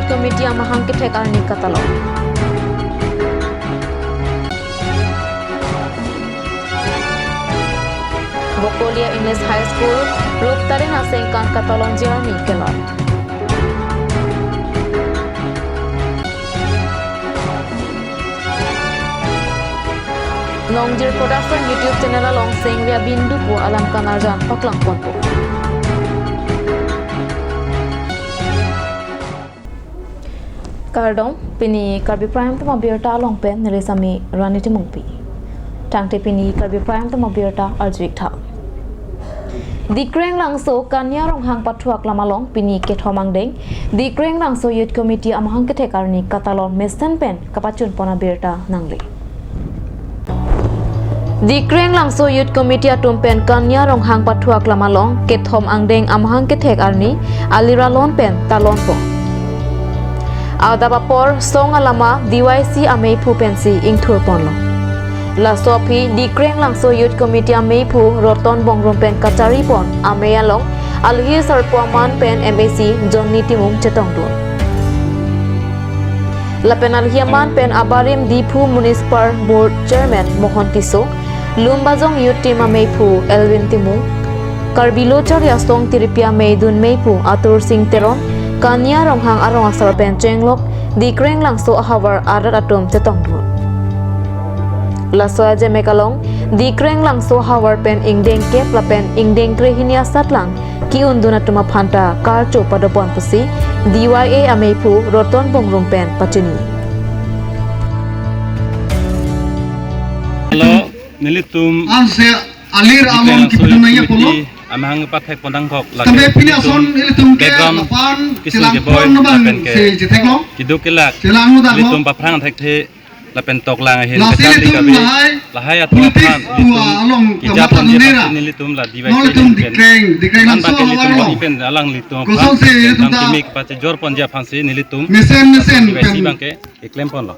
Committee amahang kitek arni katalo. Bokolia English High School Rup tarin asengkan katalon jirani kelot. Longjir Production YouTube channel along sing via bindu po alam kanarjan paklang ponpo. Kardom pini karbi prime tama birta along pen niresami rani timungpi. Tangte pini karbi prime tama birta arjwik tha. Dikreng langso kanya rong hang patuak lamalong pini kethomang deng. Dikreng langso youth committee amahang kethekarni katalon mesten pen kapachun pona birta nangli. Dikreng langso youth committee atumpen kanya rong hang patuak lamalong kethom angdeng amahang kethek arni alira lon pen talon po. Ada bapor song alama DYC amei pu pensi ing thur ponlo. La sopi dikreng langso youth committee amei pu roton bongrom pen kachari pon amei along alhi sarpuaman pen MAC Johnny Timung chetong dun. La pen alhiaman pen abarim dipu municipal board chairman Mohon Tiso Lumbajong youth team amei pu Elvin Timung Karbilo charya song tiripia meidun mei pu Atur Singh Teron Kanya ronghang arong asar pen cenglok dikreng langso ahawar arat atom chetong dun. Laso aja mekalong dikreng langso hawar pen ingdeng kep la pen ingdeng krehinia satlang ki unduna tuma phanta karcho padopon pusi DYA ameipu roton bongrum pen pachini. Hello nilitum alir alon kipidunaya polo amang pathek pondang kok tambe piliason ilitum ke lapan kisun ke boy pen ke kiduk kelak nilitum paprang thek the lapen tok lang hel kacali kabe lahai atwa phan nilitum kijap pon je nilitum la diwai pen nan ba ke nilitum boni pen alang nilitum phan nam kimik pache jor pon je phan se nilitum mesen diwai si bangke eklem pon lo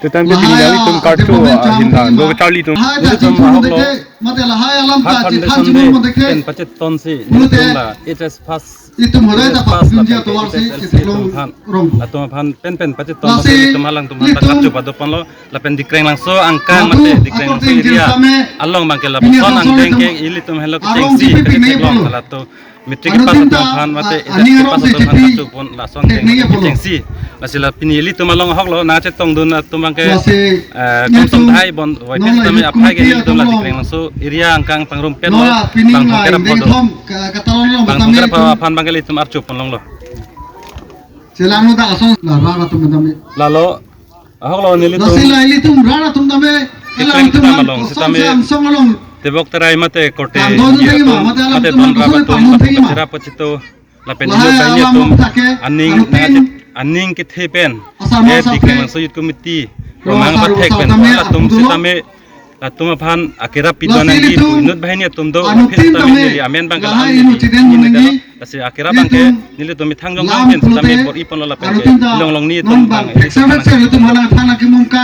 tetan ke pingali tum kartu hinda go charli tum nilitum mahok lo mate lahai alam Hat ta foundation chithan de chimo dekhe pen pache ton se nilitum la HS pass itum horai ta papunja towar se chitlong rong atau pan pen pace tom masih temalang tum hantar kapcu pada pon lo lapen dikreng langso angkang mate dikreng langso iria along bangke la pon angkeng ke ili tum hello ke cengsi ke teklong salah tu mitrik pas atau pan mate ida pas atau pan kapcu pon la son cengsi la sila pini ili tum along hok lo na ce tong dun tum bangke komsong thai bon waites tame apai ke ili tum la dikreng langso iria angkang pangrum pen lo bang kera podo bang kera pan bangke itu arcu pon long lo Selangnu da ason la rara tum dame lalu ahok lo nili la sila ili tum rara tum dame Kitreng kita malong sitame song along tebok terai mate korte mate pon rabatum mate kacira pacito lapen ilo tanya tum aning kithe pen dikreng langso youth committee romang pathek pen la tum sitame tum phan akira pidana di inut bahini tum do fitame nili amen bangkal nili kasi akira bangke nili tum thangjong pen sitame bor ipon la pen long long ni tum bang tum hala thana ki mumka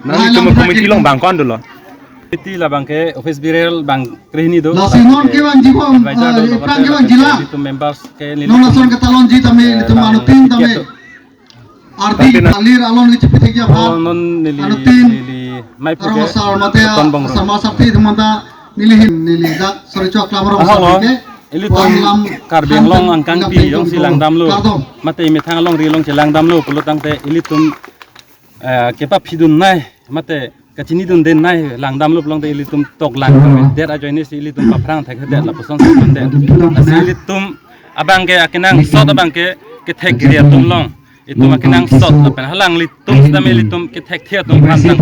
nang tum komiti long bang kon dulu Piti la bangke office birel bang krehini do la sinon ke wan jibo prang ke wan jila itu members ke nili non son ka talon ji tame tum anu tin tame arti alir alon li chipite gya bha non nili mai puke ton bang sama sakti mata nili da sore chok lamro ke ili tom karbeng long angkang pi yong silang damlo mate ime thang long ri long silang damlo pulutang te ili tum kepa phidun nai mate kachini dun den nai lang damlo long te ili tum tok lang der a joini si ili tum paprang thek der la poson son der ili tum abangke akinang sot abangke ke thek gria tum long itu makinang sot apen halang li tum sidame ili tum ke thek thia tum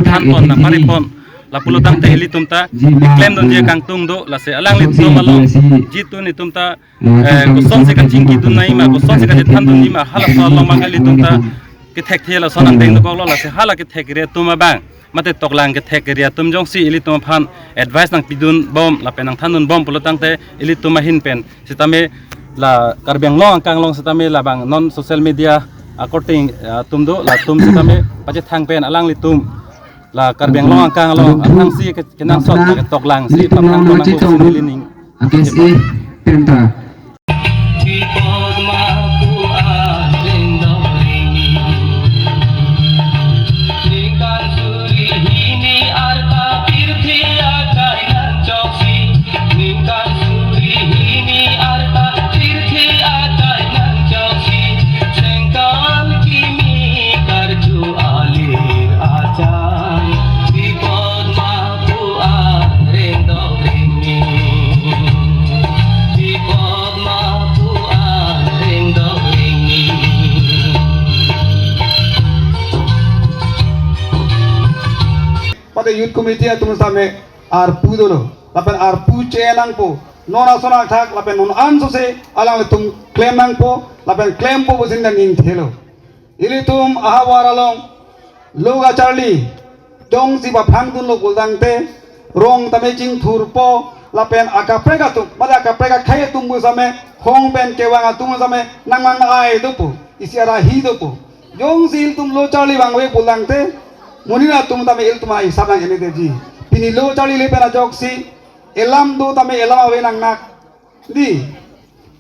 phan pon na pari pon la pulutang te ili tum ta claim don je kang tung do la se alang li tum along jitu ni tum ta kuson se kan jingki tu nai ma kuson se kan than dun ni ma hala so long mang ali tum ta ke thek thia la son ang deng ko la se hala ke thek re tum bang mate toklang ke thek ria tum jong si ili tum phan advice nang pidun bom la penang than dun bom pulutang te ili tum ma hin pen sitame la karbeng long kang long sitame la bang non social media according tum do la tum sitame paje thang pen alang li tum la karbeng long kang long ang si ke nang sot ke toklang si pamang ko nang ko silining KSA Penta youth committee atum same arpu dolo lapen arpu cenang po nona sona thak lapen non anso se alang le tum claim nang po lapen claim po busin nang in thelo ili tum ahawara long loga charlie dong si ba phang dun lo buldang te rong tame jing thur po lapen akaprega tum bada akaprega khaye tum bu same hong pen kewang atum same nang mang ai do po isiara hi do po jong sil tum lo charlie bang we buldang te munina tum tame il tum ai sabang ene de ji pini lo charlie le pera jok si elam do tame elam awe nang nak di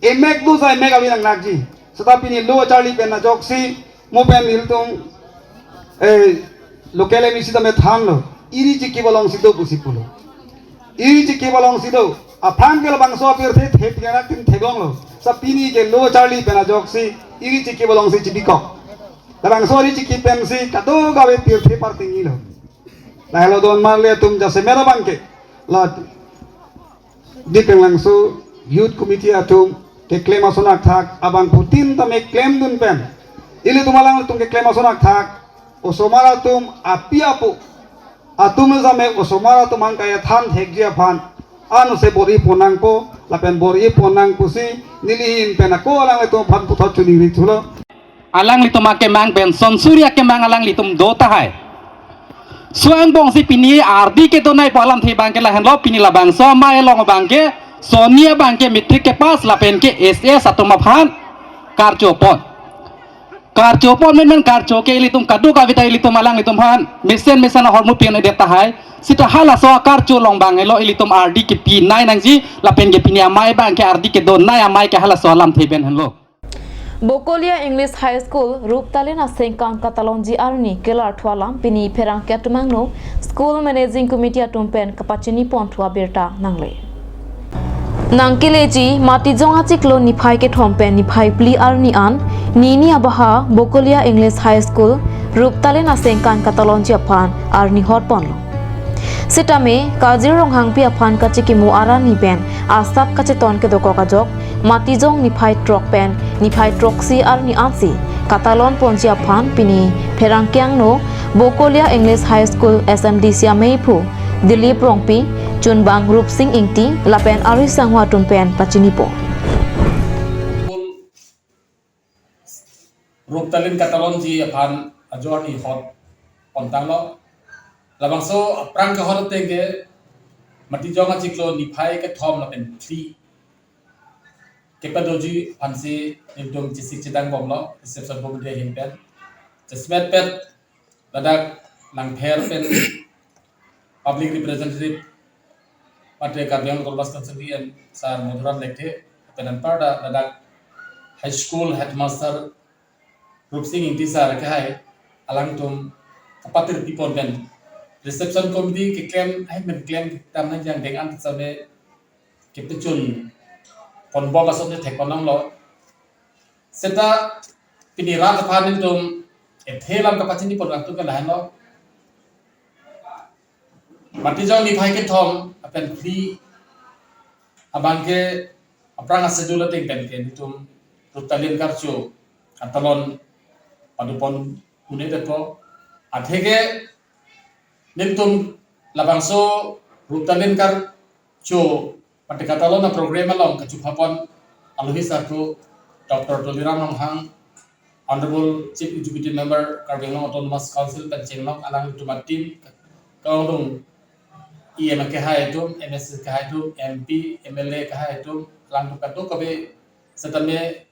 emek do sa emek awe nang nak ji tetapi ni lo charlie pena jok si mo pen il tum lokale misi tame thang lo iri ji kebalong sido busipulo iri ji kebalong sido apang ke bang so pir the the piana tin thegong lo sa pini ke lo charlie pena jok si iri ji kebalong si jibiko bang so iri ji kipen si kado gawe pir the par tingi lo la hello don mar le tum jase mera bang ke la dipeng langsu youth committee atum ke claim asonak thak abang putin tame claim dun pen ili tumalang tum ke claim asonak thak osomara tum apiapu atum zame osomara tum angkaya than thekjia phan anu se bori ponang po lapen bori ponang pusi nilihin penako alang itu phan puthot chuni ri thulo alang litum ake mang ben son surya ke mang alang litum dota hai suang bong si pini ardi ke donai palam the bang ke la henlo pini la bang so mai long bang ke sonia bang ke mitrik ke pas la pen ke ss atum phan karchopon men karcho ke litum kadu ka vita litum alang litum han mesen mesana hormu pian de tahai sita hala so karcho long bang elo litum ardi ke pi nai nang ji la pen ke pini amai bang ke ardi ke don nai amai ke hala so alam the ben henlo Bokolia English High School Ruptalin Asengkang Katalonji Arni Kelar Thwalam Pini Perang Ketumangno School Managing Committee Atumpen Kapachini Pontua Birta Nangle Nangkileji Matijong Achiklo Niphai ke Thompen Niphai Pli Arni An Nini Abaha Bokolia English High School Ruptalin Asengkang Katalonji Apan Arni Horponlo Sitame Kazirong Hangpi Apan Kachikimu Arani Ben Asap Kacheton ke Doko Kajok Matijong Niphai Trok Pen Niphai Troksi Arni Ansi Katalon Ponji Apan Pini Perangkyang no Bokolia English High School SMD Siameipu Dilip Rongpi Chunbang Rup Singh Ingti Lapen Ari Sangwa Tumpen Pachinipo Ruptalin Katalonji Apan Ajorni Hot Pontanglo Labangso Prang ke hot tege Matijong Achiklo Niphai ke Thom Lapen 3 Kepadoji Pansi Nibdom Chisik Chidang Bomlo Reception Bomde Himpen Jesmet Pet Ladak Nang Pher Pen Public Representative Pate Karbiang Kolbas Kansuri and Sar Modhuran Lekte Penan Parda Ladak High School Headmaster Rup Singh Intisar Kahai Alangtum Kapatir Pipon Ben Reception Committee ke claim hai men claim tam yang dengan tsame ke pechun kon bo basot ne thek panang lo seta pini rat phanin tum e thelam ka pachini pon tu ka lahan lo matijong ni phai ke thom apen free abang ke aprang asedula ting pen ke tum Ruptalin karcho Katalon padupon une depo athege Nimtum labangso Ruptalin kar cho pati Katalon na program along kachupapon aluhi satu Dr. Toliram Nonghang Honorable Chief Executive Member Karbiang Autonomous Council Penchenglong alang tumat team kaung IM ke haitum MS ke haitum MP MLA ke haitum alang tukatu kabe setame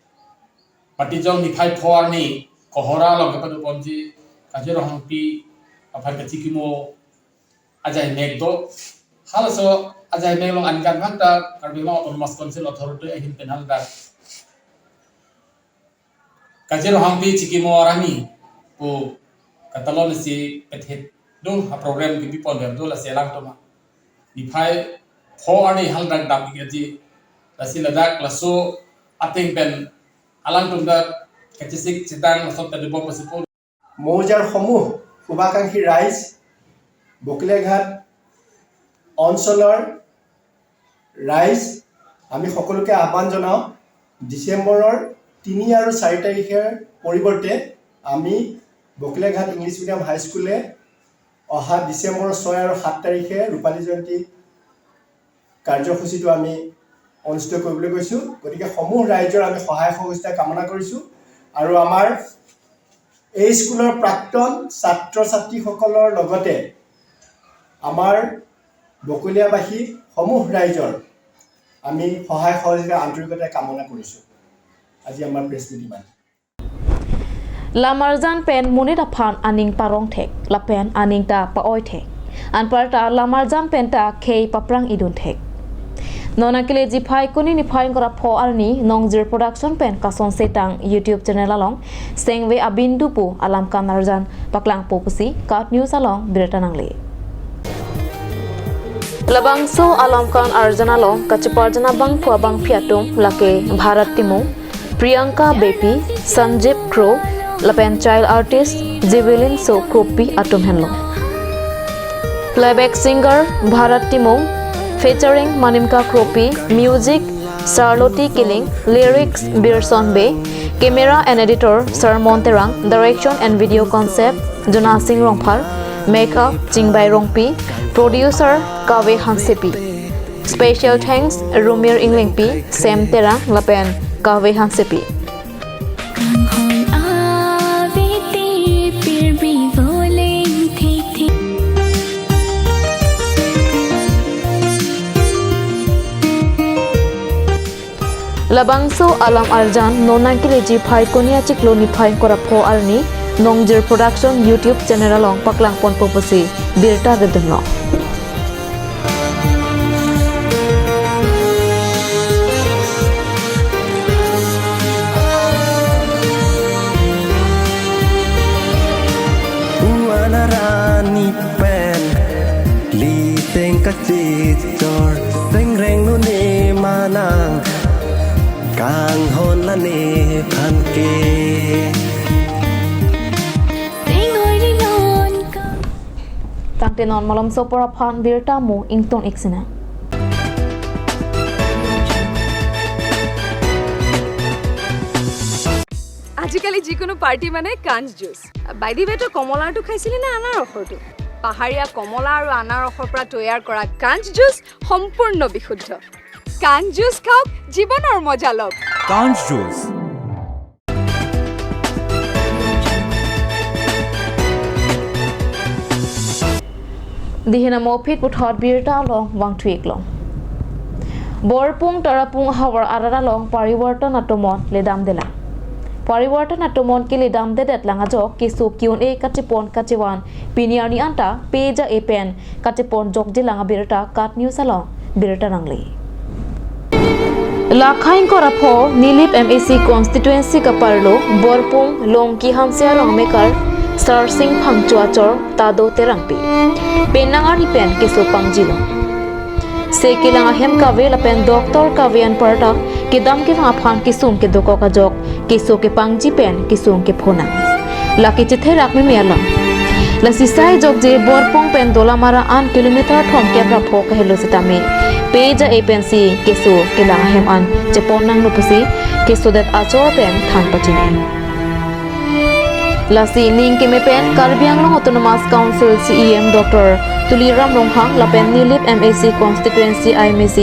Matijong Niphai Phor ni kohora long kapadu ponji kajero hangpi apan kecikimo ajai megdo halaso ajai meglong ankan hangta Karbiang Autonomous Council Authority ahin penhalda kajero hangpi cikimo arani po Katalon si pethet do ha program ki pipon do la selang to Niphai Phor ni halda dam ki la siladak la so ating pen alang tumda kecik citang sot tadi bom pasipol মৌজাৰ সমূহ শুভাকাংক্ষী ৰাইজ বকিলাঘাট অঞ্চলৰ ৰাইজ আমি সকলোকে আহ্বান জনাওঁ ডিসেম্বৰৰ 3 আৰু 4 তাৰিখৰ পৰিৱৰ্তে আমি বকিলাঘাট ইংলিছ মিডিয়াম হাই স্কুলে অহা ডিচেম্বৰ 6 আৰু 7 তাৰিখে ৰূপালী জয়ন্তী কাৰ্যসূচীটো আমি অনুষ্ঠিত কৰিবলৈ গৈছোঁ। গতিকে সমূহ ৰাইজৰ আমি সহায় সহযোগিতা কামনা কৰিছোঁ আৰু আমাৰ এই স্কুলৰ প্ৰাক্তন ছাত্ৰ ছাত্ৰীসকলৰ লগতে আমাৰ বকলীয়াবাসী সমূহ ৰাইজৰ আমি সহায় সহযোগিতা আন্তৰিকতাৰে কামনা কৰিছোঁ। আজি আমাৰ press meet Iman. Lamarjan pen munit aphan aning parong thek lapen aning ta paoi thek anparta lamarjan pen ta khei paprang idun thek nona kile jiphai kuni ni phai kora pho arni nongjir production pen kason setang YouTube channel along sengwe abindu pu alam kanarjan paklang popusi kat news along biretanangle labangso alam kan arjana long kachiparjana bang phwa bang phiatum lake bharat timu Priyanka Bepi Sanjip Crow Lapen child artist Jivelin So Kropi Atum Henlo Playback singer Bharat Timong featuring Manimka Kropi music Charlotte Killing lyrics Birson Bay camera and editor Sir Monterang direction and video concept Jona Singh Rongphar makeup Jingbai Rongpi producer Kawe Hansepi special thanks Rumir Inglingpi Sam Terang Lapen Kawe Hansepi Labangso alam arjan nona kileji phai konia chiklo ni phai kora pho arni nongjir production YouTube channel along paklang pon popusi birta redunno Uanarani pen li teng kachicor seng reng nu ne manang Kang hon la ne phan ke Tangte non malam sopora phan birta mu ington iksina আজিকালি যিকোনো পাৰ্টি মানে কাঞ্জ জুচ বাইদি বেটো কমলাটো খাইছিলি না আনাৰ ৰসটো পাহাৰীয়া কমলা আৰু আনাৰ ৰসৰ পৰা তৈয়াৰ কৰা কাঞ্জ জুচ সম্পূৰ্ণ বিশুদ্ধ কাঞ্জ জুচ খাওক জীৱনৰ মজা লওক কাঞ্জ juice Dihina mopit puthot birta long wang thuik long Borpung tarapung hawar arara long pariwartan atomon ledam dela Pariwartan atomon ki ledam dedet langa jok kisu Q&A katipon kachiwan piniarni anta peja epen katipon jok dilanga birta kat news along birta nangli Lakhain ko rapho Nilip MAC constituency kaparlo Borpung longki hamsia long mekar Star Singh Phangchuachor Tado Terangpi Penangar ni pen kiso pangjilo Sekilang ahem kawe lapen doktor kawean parta kidam ke phang kisum ke doko ka jok kiso ke pangji pen kisum ke phona laki chithe rakme mealam la sisai jok je borpong pen dola mara an kilometer thom ke rapho ka helo sitame peja apensi kiso ke lang ahem an cheponang nupusi kiso dat achor pen than pachini Lasi ning ke mepen Karbiang Long Autonomous Council CEM Dr. Tuliram Ronghang lapen Nilip MAC constituency IMAC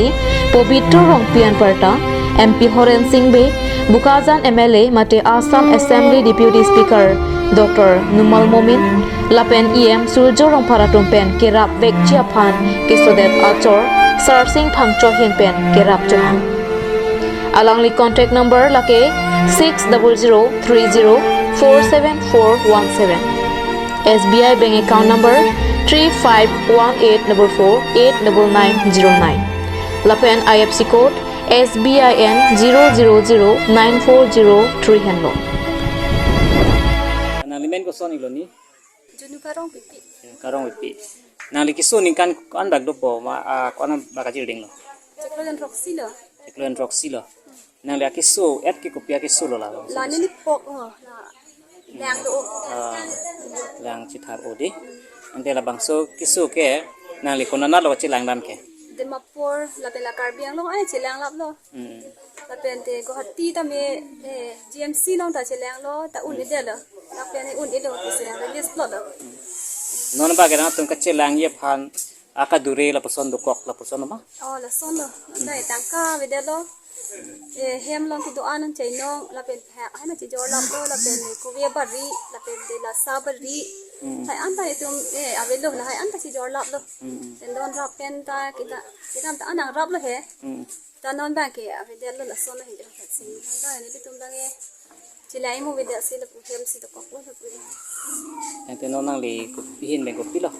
Pobitro Rongpian Parta MP Horen Singh Be Bukazan MLA mate Assam Assembly Deputy Speaker Dr. Numal Momin lapen EM Surjo Rongpharatum pen kerap vekchia phan kesodet achor Sar Singh Phangcho hin pen kerap johan Alangli contact number lake 60030474417 SBI bank account number 3518448999 Lapen IFC code SBIN 0009403 Henlo Nalimen ko son iloni Junu karong pipi Nali kiso ni kan bag do po ma kon bakajil ding lo Cekloen roxilo Nali akiso et ki kopia kiso lo la Lani ni pok lang do lang chithar odi ante la bangso kiso ke nali konana lo chilang dam ke Dimapur lapen la Karbiang Long ai chilang lap lo lapen te Guwahati ta me GMC long ta chilang lo ta un ide lo lapen un ide lo chilang list lo non ba kena tum kecil lang ye pan aka dure la person dukok la person ma Oh, la sono. Dai tangka vedelo. Hem long ki doan an chai nong la pen hai na chi jor lam lo la pen ko ve bari la pen de la sabari. Hai an ta tum avelo la hai an ta chi jor lam lo. Den don rap pen ta kita ta anang rap lo he. Ta non ba ke vedelo la sono he ta si. Ta ni tum ba ke chilai mo vedelo si la pu hem si to kok lo la pu. ente non nang li ku pihin beng ku pilo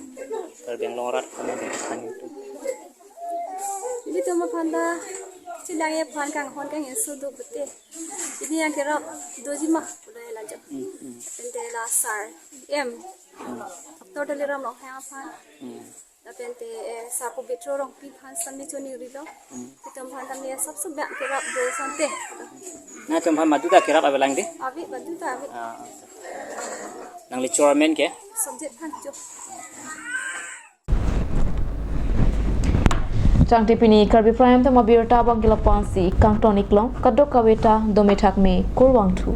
kar beng long rat kan itu Ini tu mapanda silang ye pan kang hon kang yesu do bete. Ini yang kira doji mah udah lajo. Pente la sar totally ram long hang pan. La pente sapo betro rong pi pan sami choni rilo. Kita pan tam ye sab sab bang kira do sante. na tum ha madu da kirap abelang de Abi badu ta abi nang li chormen ke subject pan jo. Chang tipini Karbi Prime to Mabirta Bangila Pansi Kang Tonic Long Kadok Kaweta Domethak Me Kurwang Thu